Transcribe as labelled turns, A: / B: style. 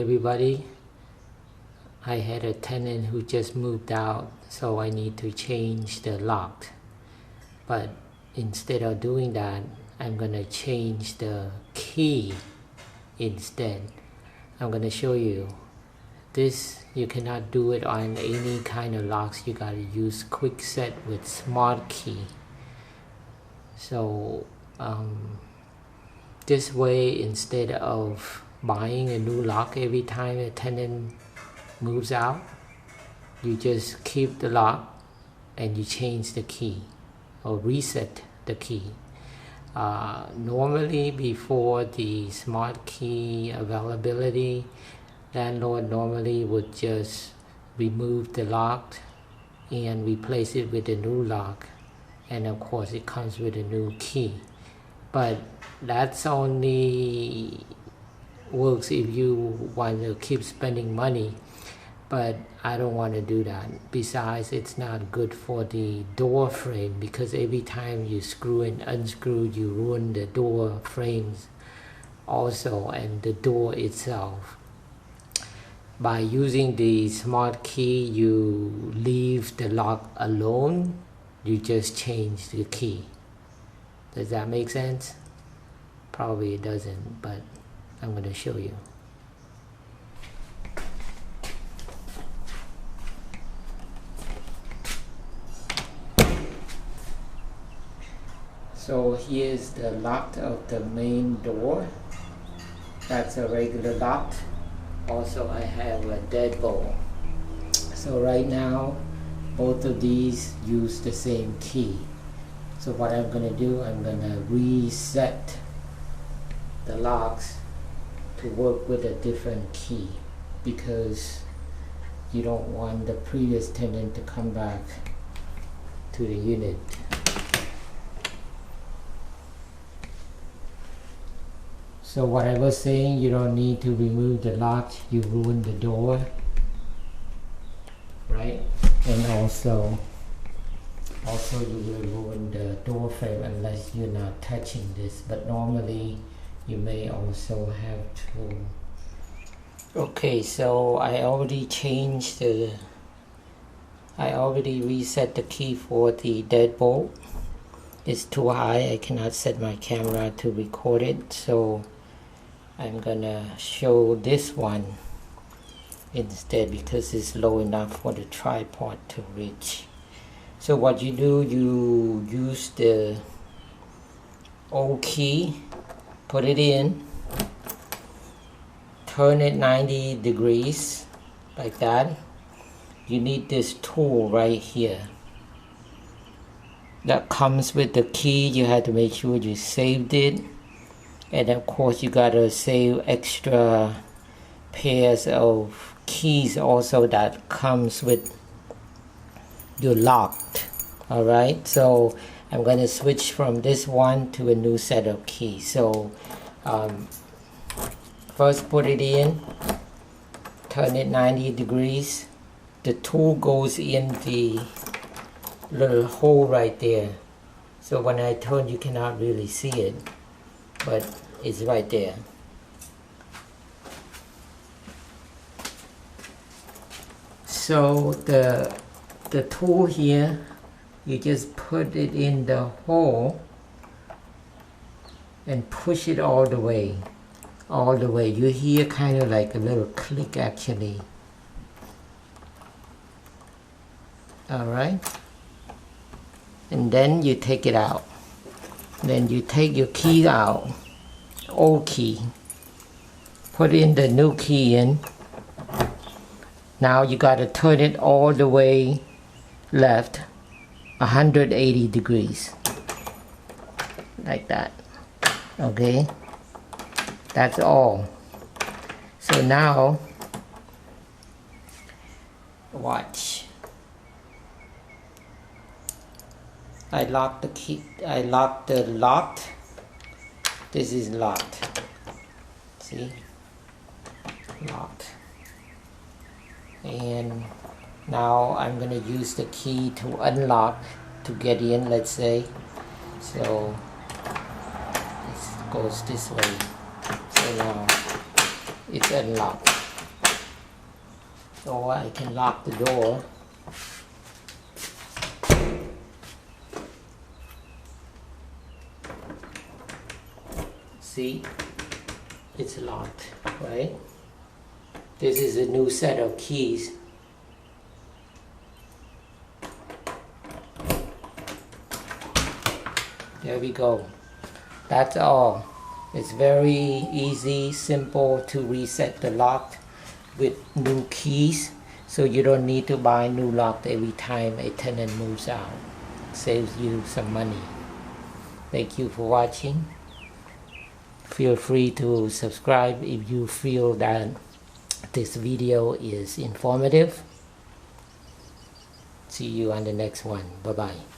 A: everybody. I had a tenant who just moved out, so I need to change the lock. But instead of doing that, I'm gonna change the key instead. I'm gonna show you. This, you cannot do it on any kind of locks. You gotta use Kwikset with Smart Key. So this way, instead of buying a new lock every time a tenant moves out, you just keep the lock and you change the key or reset the key. Normally, before the Smart Key availability, Landlord normally would just remove the lock and replace it with a new lock, and of course it comes with a new key. But that's only works if you want to keep spending money, but I don't want to do that. Besides, it's not good for the door frame, because every time you screw and unscrew, you ruin the door frames also and the door itself. By using the Smart Key, you leave the lock alone. You just change the key. Does that make sense? Probably it doesn't, but I'm going to show you. So here's the lock of the main door. That's a regular lock. Also, I have a deadbolt. So right now, both of these use the same key. So what I'm going to do, I'm going to reset the locks to work with a different key, because you don't want the previous tenant to come back to the unit. So what I was saying, you don't need to remove the lock, you ruin the door, right? And also you will ruin the door frame unless you're not touching this, but normally you may also have to. Okay, so I already reset the key for the deadbolt. It's too high, I cannot set my camera to record it, so I'm gonna show this one instead, because it's low enough for the tripod to reach. So what you do, you use the O key, put it in, turn it 90 degrees like that. You need this tool right here that comes with the key. You have to make sure you saved it, and of course you gotta save extra pairs of keys also that comes with your lock. Alright, so I'm going to switch from this one to a new set of keys. So first put it in, turn it 90 degrees. The tool goes in the little hole right there. So when I turn, you cannot really see it, but it's right there. So the tool here, you just put it in the hole and push it all the way. You hear kind of like a little click actually. Alright, and then you take it out. Then you take your key out, old key, put in the new key in. Now you got to turn it all the way left, 180 degrees, like that. Okay, that's all. So now, watch. I lock the key. I lock the lock. This is locked. See, locked. And now I'm going to use the key to unlock to get in, let's say. So this goes this way. So now it's unlocked. or I can lock the door. See, it's locked, right? This is a new set of keys. There we go. That's all. It's very easy, simple to reset the lock with new keys, so you don't need to buy new lock every time a tenant moves out. Saves you some money. Thank you for watching. Feel free to subscribe if you feel that this video is informative. See you on the next one. Bye bye.